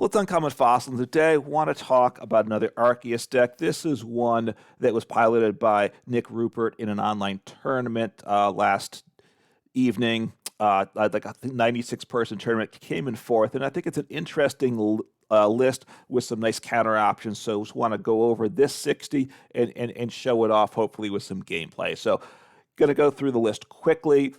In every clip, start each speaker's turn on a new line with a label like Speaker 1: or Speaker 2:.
Speaker 1: Well, it's Uncommon Fossil, and today I want to talk about another Arceus deck. This is one that was piloted by Nick Rupert in an online tournament last evening. Like a 96-person tournament, came in fourth, and I think it's an interesting list with some nice counter options. So just want to go over this 60 and show it off, hopefully with some gameplay. So going to go through the list quickly,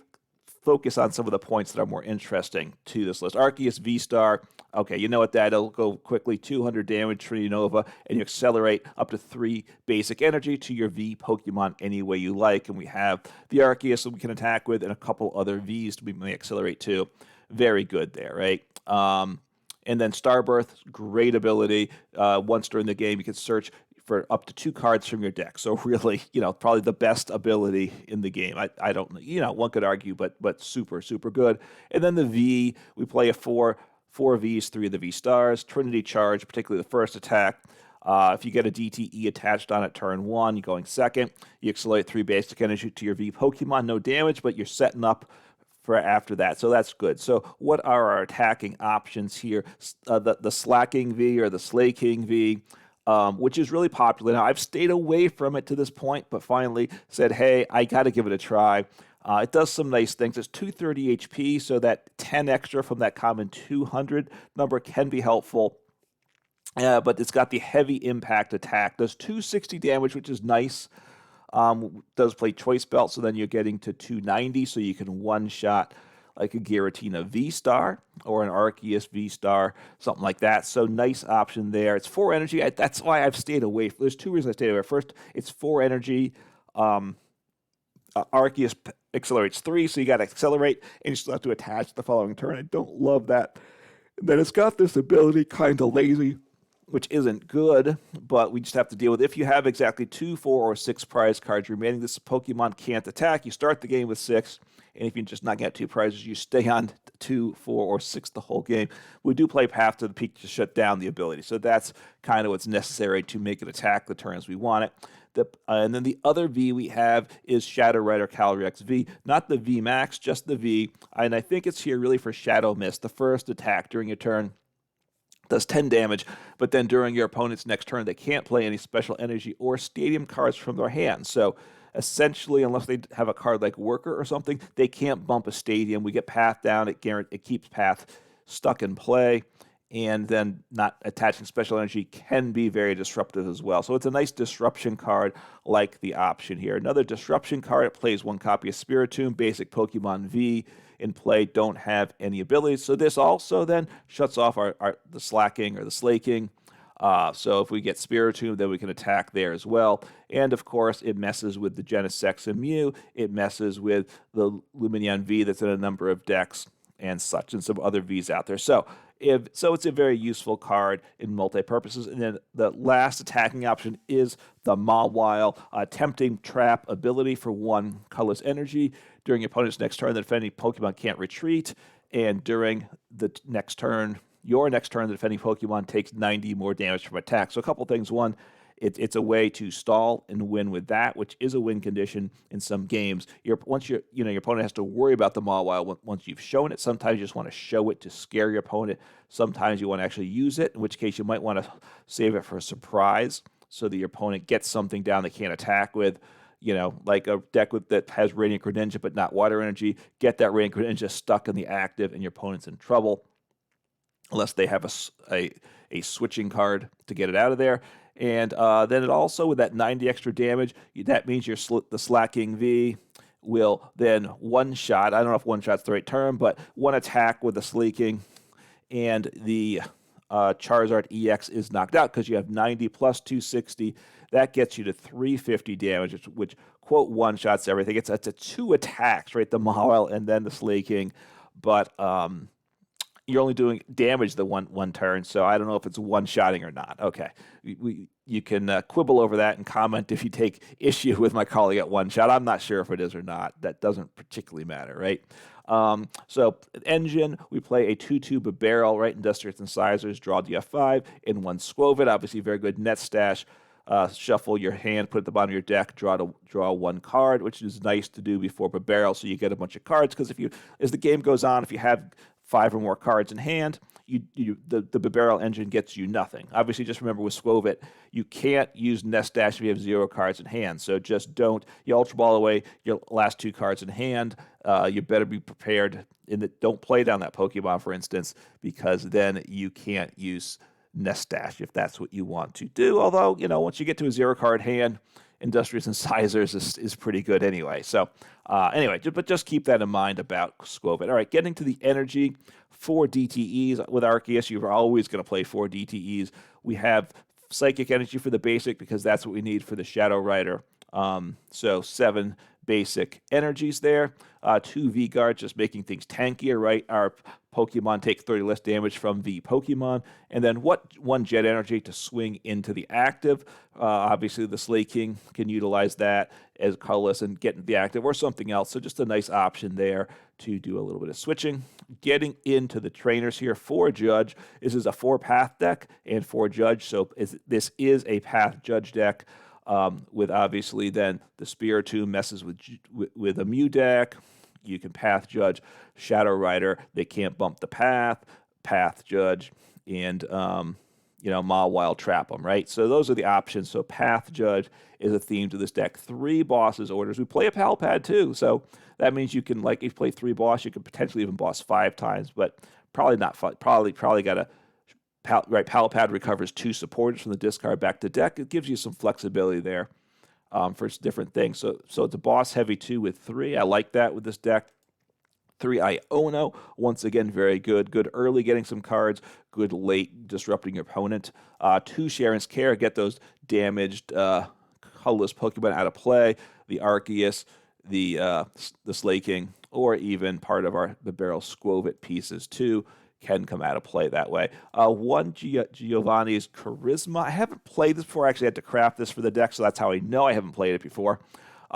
Speaker 1: focus on some of the points that are more interesting to this list. Arceus V-Star, okay, you know what that, it'll go quickly, 200 damage, Trinity Nova, and you accelerate up to 3 basic energy to your V Pokemon any way you like. And we have the Arceus that we can attack with and a couple other Vs we may accelerate to. Very good there, right? And then Starbirth, great ability. Once during the game, you can search for up to 2 cards from your deck. So really, probably the best ability in the game. I don't, one could argue, but super, super good. And then the V, we play a four Vs, 3 of the V stars, Trinity Charge, particularly the first attack. If you get a DTE attached on it turn 1, you're going second. You accelerate 3 basic energy to your V Pokemon, no damage, but you're setting up for after that. So that's good. So what are our attacking options here? The Slacking V or the Slaking V, which is really popular. Now, I've stayed away from it to this point, but finally said, hey, I got to give it a try. It does some nice things. It's 230 HP, so that 10 extra from that common 200 number can be helpful. But it's got the heavy impact attack. Does 260 damage, which is nice. Does play Choice Belt, so then you're getting to 290, so you can one-shot like a Giratina V-Star or an Arceus V-Star, something like that. So nice option there. It's 4 energy. That's why I've stayed away. There's 2 reasons I stayed away. First, it's 4 energy. Arceus accelerates 3, so you got to accelerate, and you still have to attach the following turn. I don't love that. And then it's got this ability, kind of lazy, which isn't good, but we just have to deal with it. If you have exactly 2, 4, or 6 prize cards remaining, this Pokemon can't attack. You start the game with 6, and if you're just not getting 2 prizes, you stay on 2, 4, or 6 the whole game. We do play Path to the Peak to shut down the ability, so that's kind of what's necessary to make it attack the turns we want it. And then the other V we have is Shadow Rider Calyrex V, not the V Max, just the V, and I think it's here really for Shadow Mist, the first attack during your turn. Does 10 damage, but then during your opponent's next turn, they can't play any special energy or stadium cards from their hand. So essentially, unless they have a card like Worker or something, they can't bump a stadium. We get Path down, it keeps Path stuck in play, and then not attaching special energy can be very disruptive as well. So it's a nice disruption card like the option here. Another disruption card, it plays 1 copy of Spiritomb, basic Pokemon V in play, don't have any abilities. So this also then shuts off the Slacking or the Slaking. So if we get Spiritomb, then we can attack there as well. And of course, it messes with the Genesect and Mew. It messes with the Lumineon V that's in a number of decks and such, and some other Vs out there. So it's a very useful card in multi-purposes. And then the last attacking option is the Mawile, Tempting Trap ability for 1 colorless energy. During your opponent's next turn, the defending Pokemon can't retreat. And during the next turn, the defending Pokemon takes 90 more damage from attack. So a couple things. One, it's a way to stall and win with that, which is a win condition in some games. Once your opponent has to worry about the Mawile once you've shown it. Sometimes you just want to show it to scare your opponent. Sometimes you want to actually use it, in which case you might want to save it for a surprise so that your opponent gets something down they can't attack with. Like a deck that has Radiant Greninja but not Water Energy. Get that Radiant Greninja stuck in the active, and your opponent's in trouble, unless they have a switching card to get it out of there. And then it also, with that 90 extra damage, that means the Slacking V will then one-shot. I don't know if one-shot's the right term, but 1 attack with the Slaking, and the Charizard EX is knocked out because you have 90 plus 260. That gets you to 350 damage, which quote, one-shots everything. It's a 2 attacks, right? The Mawile and then the Slaking. But you're only doing damage the one turn, so I don't know if it's one-shotting or not. Okay, you can quibble over that and comment if you take issue with my calling it one-shot. I'm not sure if it is or not. That doesn't particularly matter, right? So engine, we play a 2/2 barrel, right? Industrious Incisors, draw DF5, and 1 Squovit. Obviously, very good net stash. Shuffle your hand, put it at the bottom of your deck, draw 1 card, which is nice to do before barrel, so you get a bunch of cards. Because as the game goes on, if you have 5 or more cards in hand, the barrel engine gets you nothing. Obviously, just remember with Skwovet, you can't use Nest Dash if you have 0 cards in hand. So just don't. You Ultra Ball away your last 2 cards in hand. You better be prepared. Don't play down that Pokemon, for instance, because then you can't use Nest Dash if that's what you want to do. Although, once you get to a 0 card hand, Industrious Incisors is pretty good anyway. So anyway, but just keep that in mind about Skwovet. All right, getting to the energy, 4 DTEs. With Arceus, you're always going to play 4 DTEs. We have Psychic Energy for the basic because that's what we need for the Shadow Rider. So 7 basic energies there. 2 V-Guards, just making things tankier, right? Our Pokemon take 30 less damage from V Pokemon. And then 1 Jet Energy to swing into the active. Obviously, the Slay King can utilize that as colorless and get into the active or something else. So just a nice option there to do a little bit of switching. Getting into the trainers here for Judge. This is a 4-path deck and 4 Judge. So this is a path Judge deck. With obviously then the Spiritomb messes with a Mew deck. You can Path Judge, Shadow Rider. They can't bump the Path Judge, and Mawile trap them, right? So those are the options. So Path Judge is a theme to this deck. 3 bosses orders. We play a Palpad too, so that means you can, if you play 3 boss, you can potentially even boss 5 times, but probably not. Probably got to. Palpad recovers 2 supporters from the discard back to deck. It gives you some flexibility there for different things. So it's a boss heavy 2 with 3. I like that with this deck. 3 Iono, once again, very good. Good early getting some cards, good late disrupting your opponent. 2 Sharon's Care, get those damaged colorless Pokemon out of play. The Arceus, the Slay King, or even part of the Barrel Skwovet pieces too, can come out of play that way. 1 Giovanni's Charisma. I haven't played this before. I actually had to craft this for the deck, so that's how I know I haven't played it before.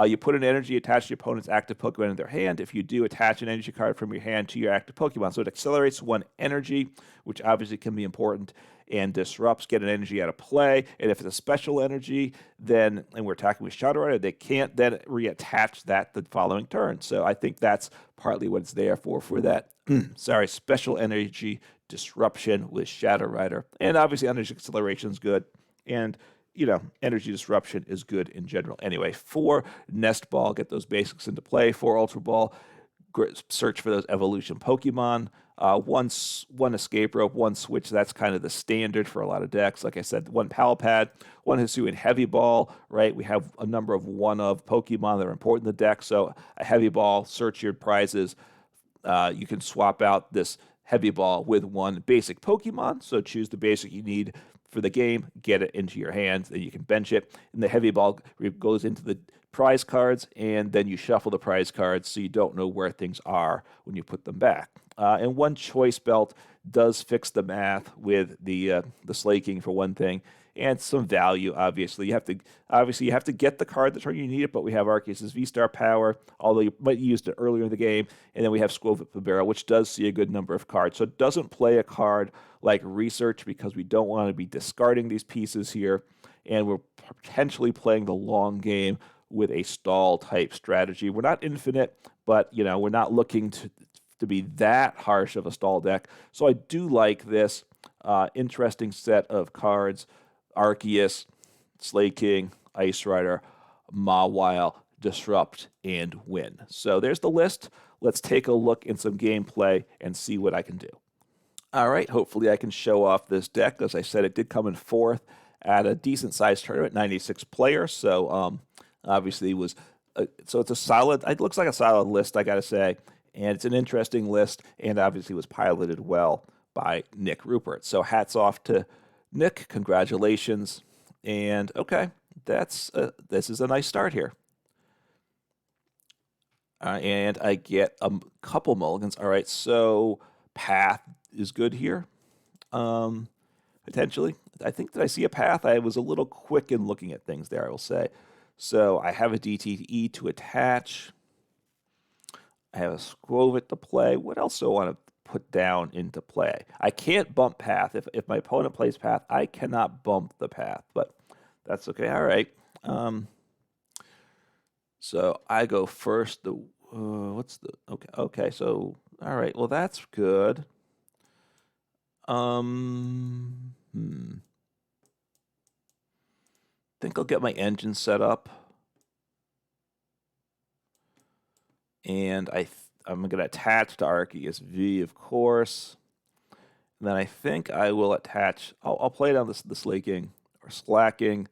Speaker 1: You put an energy attached to your opponent's active Pokemon in their hand. If you do, attach an energy card from your hand to your active Pokemon. So it accelerates 1 energy, which obviously can be important, and disrupts, get an energy out of play. And if it's a special energy, and we're attacking with Shadow Rider, they can't then reattach that the following turn. So I think that's partly what it's there for that, special energy disruption with Shadow Rider. And obviously energy acceleration is good. And energy disruption is good in general. Anyway, 4 Nest Ball, get those basics into play. 4 Ultra Ball, search for those evolution Pokemon. 1 Escape Rope, 1 Switch. That's kind of the standard for a lot of decks. Like I said, 1 Palpad, 1 Hisuian Heavy Ball, right? We have a number of one-of Pokemon that are important in the deck. So a Heavy Ball, search your prizes. You can swap out this Heavy Ball with 1 basic Pokemon. So choose the basic you need for the game, get it into your hands, then you can bench it. And the Heavy Ball goes into the prize cards, and then you shuffle the prize cards so you don't know where things are when you put them back. And 1 Choice Belt does fix the math with the Slay King for one thing, and some value. Obviously, you have to get the card the turn you need it. But we have Arceus' V-Star Power, although you might have used it earlier in the game, and then we have Skwovet the Barrel, which does see a good number of cards. So it doesn't play a card like Research because we don't want to be discarding these pieces here, and we're potentially playing the long game with a stall type strategy. We're not infinite, but we're not looking to be that harsh of a stall deck. So I do like this interesting set of cards. Arceus, Slay King, Ice Rider, Mawile, Disrupt, and Win. So there's the list. Let's take a look in some gameplay and see what I can do. All right, hopefully I can show off this deck. As I said, it did come in 4th at a decent-sized tournament, 96 players. So obviously so it's a solid, it looks like a solid list, I got to say. And it's an interesting list, and obviously was piloted well by Nick Rupert. So hats off to Nick, congratulations. And okay, this is a nice start here. And I get a couple mulligans. All right, so Path is good here. Potentially. I think that I see a Path. I was a little quick in looking at things there, I will say. So I have a DTE to attach. I have a Skwovet to play. What else do I want to put down into play? I can't bump Path. If my opponent plays Path, I cannot bump the Path, but that's okay. All right. So I go first. Okay. So all right. Well, that's good. Think I'll get my engine set up, and I'm going to attach to Arceus V, of course. And then I think I will attach. I'll play down the slaking or slacking.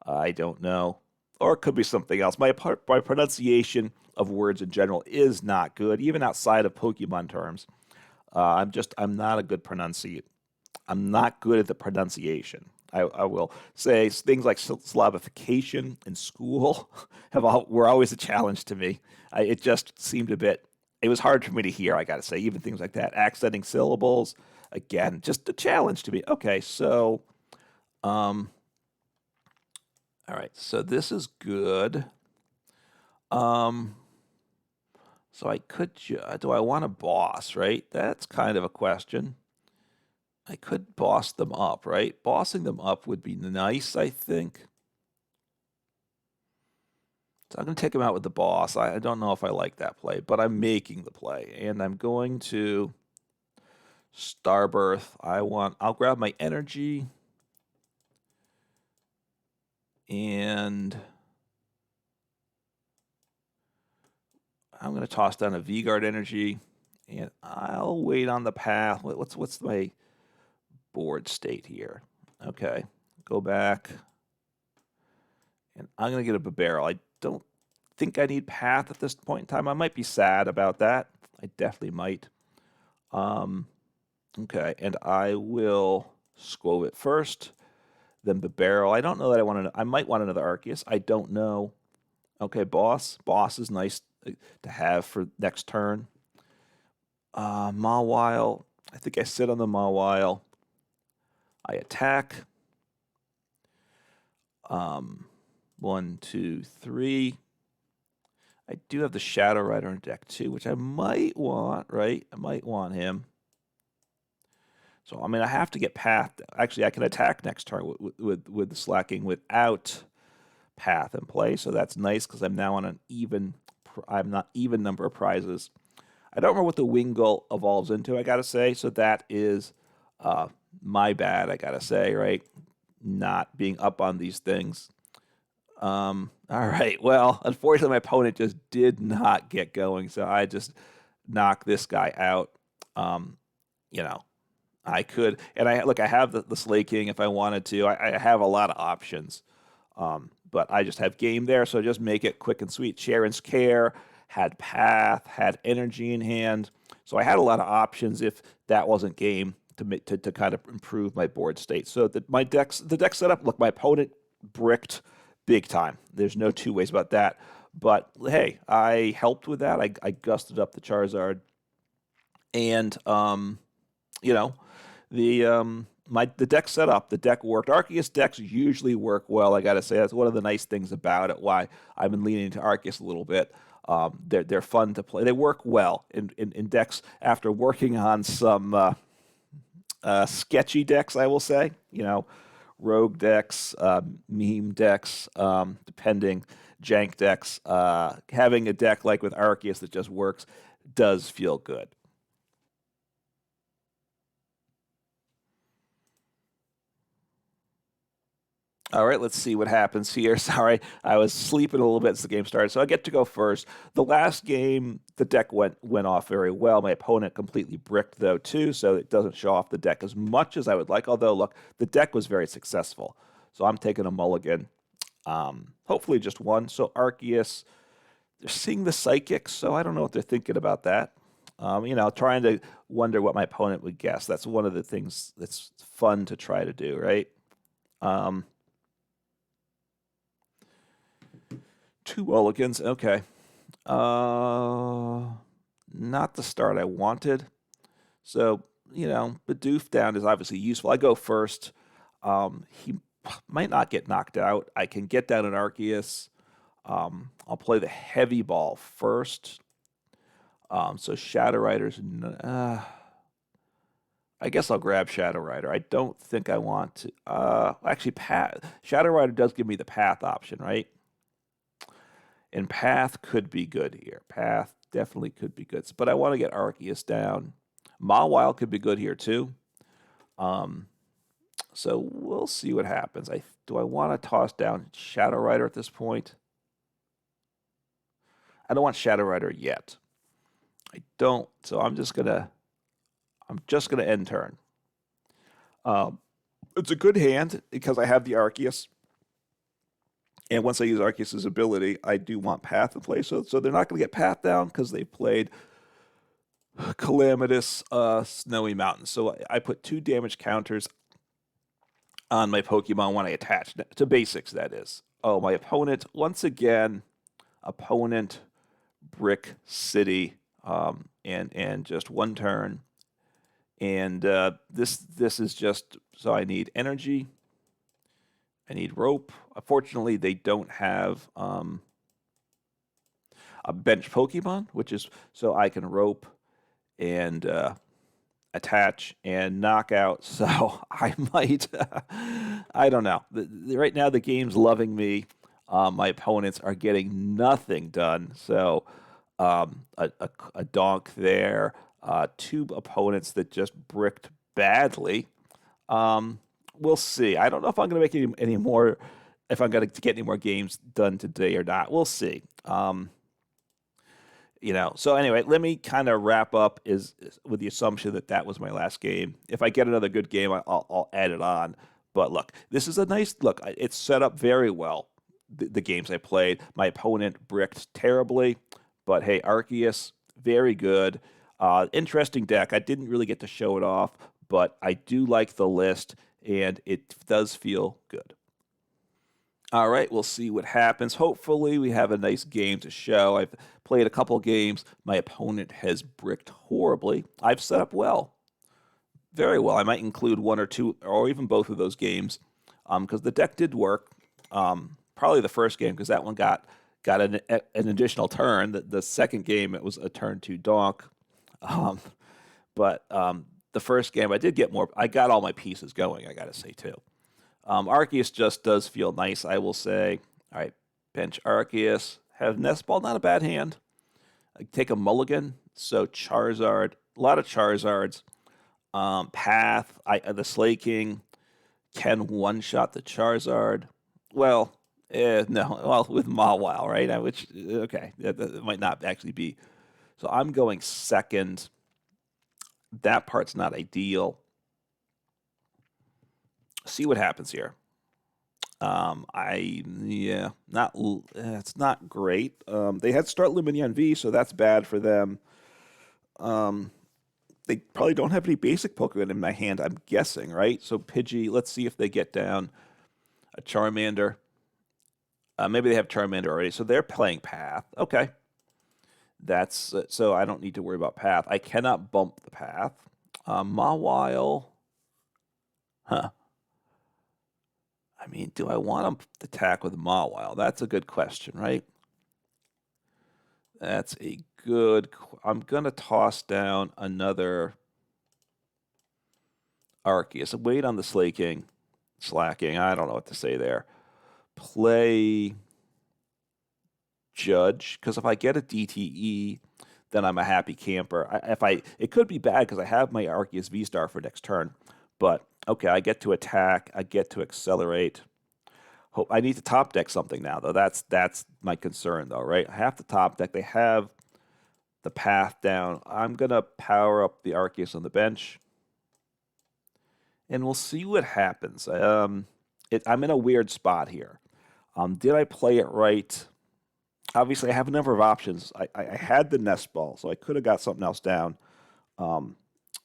Speaker 1: I don't know, or it could be something else. My pronunciation of words in general is not good, even outside of Pokemon terms. I'm not a good pronunciator. I'm not good at the pronunciation. I will say things like syllabification in school were always a challenge to me. It just seemed a bit. It was hard for me to hear. I got to say, even things like that, accenting syllables, again, just a challenge to me. Okay, so, all right, so this is good. So I could. Do I want a boss? Right, that's kind of a question. I could boss them up, right? Bossing them up would be nice, I think. So I'm going to take him out with the boss. I don't know if I like that play, but I'm making the play. And I'm going to Starbirth. I'll grab my energy. And I'm going to toss down a V-Guard energy. And I'll wait on the path. What's my board state here? Okay, go back. And I'm going to get a barrel. I don't think I need path at this point in time. I might be sad about that. I definitely might. Okay, and I will Squove it first, then the barrel. I don't know that I want to. I might want another Arceus. I don't know. Okay, boss. Boss is nice to have for next turn. Mawile. I think I sit on the Mawile. I attack. 1, 2, 3. I do have the Shadow Rider on deck too, which I might want, right? I might want him. So, I mean, I have to get path. Actually, I can attack next turn with the slacking without path in play. So that's nice because I'm now on an even number of prizes. I don't remember what the Wingull evolves into, I got to say. So that is my bad, I got to say, right? Not being up on these things. All right. Well, unfortunately, my opponent just did not get going. So I just knocked this guy out. You know, I could, and I have the slaking if I wanted to. I have a lot of options, but I just have game there, so just make it quick and sweet. Sharon's Care had path, had energy in hand, so I had a lot of options if that wasn't game to kind of improve my board state. So the deck setup. Look, my opponent bricked big time. There's no two ways about that. But hey, I helped with that. I gusted up the Charizard, and you know. The deck setup, the deck worked. Arceus decks usually work well. I gotta say that's one of the nice things about it. Why I've been leaning into Arceus a little bit. They're fun to play. They work well in decks after working on some sketchy decks. I will say, rogue decks, meme decks, depending jank decks. Having a deck like with Arceus that just works does feel good. All right, let's see what happens here. Sorry, I was sleeping a little bit as the game started, so I get to go first. The last game, the deck went off very well. My opponent completely bricked, though, too, so it doesn't show off the deck as much as I would like. Although, look, the deck was very successful, so I'm taking a mulligan. Hopefully just one. So Arceus, they're seeing the Psychic, so I don't know what they're thinking about that. Trying to wonder what my opponent would guess. That's one of the things that's fun to try to do, right? Two mulligans. Okay. Not the start I wanted. So, Bidoof down is obviously useful. I go first. He might not get knocked out. I can get down an Arceus. I'll play the heavy ball first. So Shadow Rider's... I guess I'll grab Shadow Rider. I don't think I want to... actually, Shadow Rider does give me the path option, right? And path could be good here. Path definitely could be good. But I want to get Arceus down. Mawile could be good here too. Um, so we'll see what happens. Do I want to toss down Shadow Rider at this point? I don't want Shadow Rider yet. I don't. So I'm just gonna end turn. Um, it's a good hand because I have the Arceus, and once I use Arceus's ability, I do want Path in play. So they're not gonna get Path down because they played Calamitous Snowy Mountain. So I put 2 damage counters on my Pokemon when I attach to basics. That is. Oh, my opponent once again. Opponent Brick City, and just 1 turn. And this is just so I need energy. I need rope. Unfortunately, they don't have a bench Pokemon, which is so I can rope and attach and knock out. So I might, I don't know. Right now, the game's loving me. My opponents are getting nothing done. So a donk there. 2 opponents that just bricked badly. We'll see. I don't know if I'm going to make any more, if I'm going to get any more games done today or not. We'll see. So anyway, let me kind of wrap up is with the assumption that was my last game. If I get another good game, I'll add it on. But look, this is a nice look. It's set up very well. The games I played, my opponent bricked terribly, but hey, Arceus, very good. Interesting deck. I didn't really get to show it off, but I do like the list, and it does feel good. All right, we'll see what happens. Hopefully, we have a nice game to show. I've played a couple games. My opponent has bricked horribly. I've set up well, very well. I might include 1 or 2, or even both of those games, because the deck did work. Probably the first game, because that one got an additional turn. The second game, it was a turn 2 donk. But the first game, I did get more. I got all my pieces going, I got to say, too. Arceus just does feel nice, I will say. All right, bench Arceus. Have Nest Ball, not a bad hand. I take a mulligan, so Charizard, a lot of Charizards. Path, the Slay King can one-shot the Charizard. Well, no, well, with Mawile, right? Which, okay, that might not actually be. So I'm going second. That part's not ideal. See what happens here. It's not great. They had start limiting on V, so that's bad for them. They probably don't have any basic Pokemon in my hand, I'm guessing, right? So Pidgey, let's see if they get down a Charmander. Maybe they have Charmander already, so they're playing Path. Okay. That's so I don't need to worry about Path. I cannot bump the Path. Mawile. Huh. I mean, do I want to attack with Mawile? That's a good question, right? That's a good... I'm going to toss down another Arceus. Wait on the Slacking. I don't know what to say there. Play Judge, because if I get a DTE, then I'm a happy camper. It could be bad because I have my Arceus V-Star for next turn. But, okay, I get to attack. I get to accelerate. I need to top deck something now, though. That's my concern, though, right? I have to top deck. They have the Path down. I'm going to power up the Arceus on the bench. And we'll see what happens. I'm in a weird spot here. Did I play it right? Obviously, I have a number of options. I had the Nest Ball, so I could have got something else down.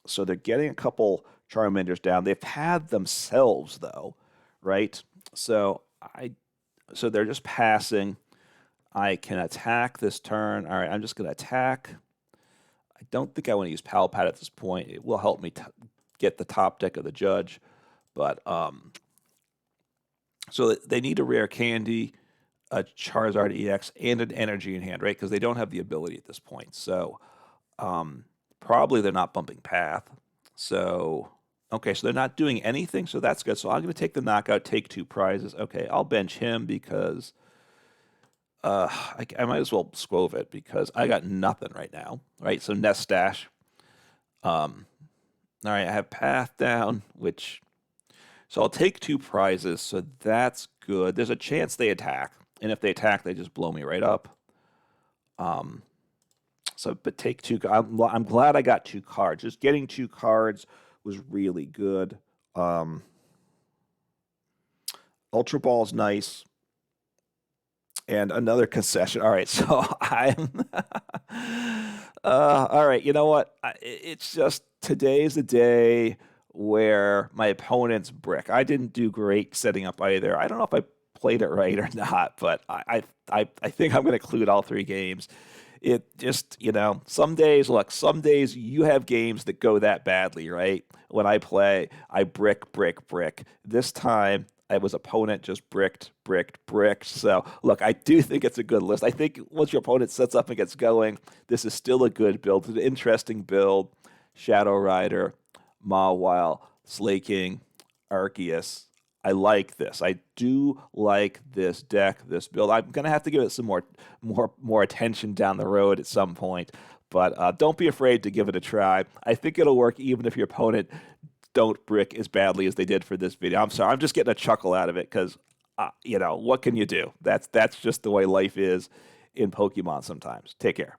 Speaker 1: So they're getting a couple Charmanders down. They've had themselves, though, right? So they're just passing. I can attack this turn. All right, I'm just going to attack. I don't think I want to use Pal Pad at this point. It will help me get the top deck of the Judge. But so they need a rare candy, a Charizard EX, and an energy in hand, right? Because they don't have the ability at this point. So probably they're not bumping Path. So, okay, so they're not doing anything, so that's good. So I'm going to take the knockout, take 2 prizes. Okay, I'll bench him because I might as well Squove it because I got nothing right now, right? So Nest Stash. All right, I have path down, which so I'll take two prizes, so that's good. There's a chance they attack, and if they attack, they just blow me right up. Um, so but take two. I'm glad I got two cards. Just getting two cards was really good. Um, Ultra Ball's nice. And another concession. All right, so I'm. All right, you know what? It's just today's the day where my opponent's brick. I didn't do great setting up either. I don't know if I played it right or not, but I think I'm going to include all three games. It just, some days, look, some days you have games that go that badly, right? When I play, I brick, brick, brick. This time, I was opponent just bricked, bricked, bricked. So, look, I do think it's a good list. I think once your opponent sets up and gets going, this is still a good build. It's an interesting build. Shadow Rider, Mawile, Slay King, Arceus. I like this. I do like this deck, this build. I'm gonna have to give it some more attention down the road at some point. But don't be afraid to give it a try. I think it'll work even if your opponent don't brick as badly as they did for this video. I'm sorry. I'm just getting a chuckle out of it because, what can you do? That's just the way life is in Pokemon sometimes. Take care.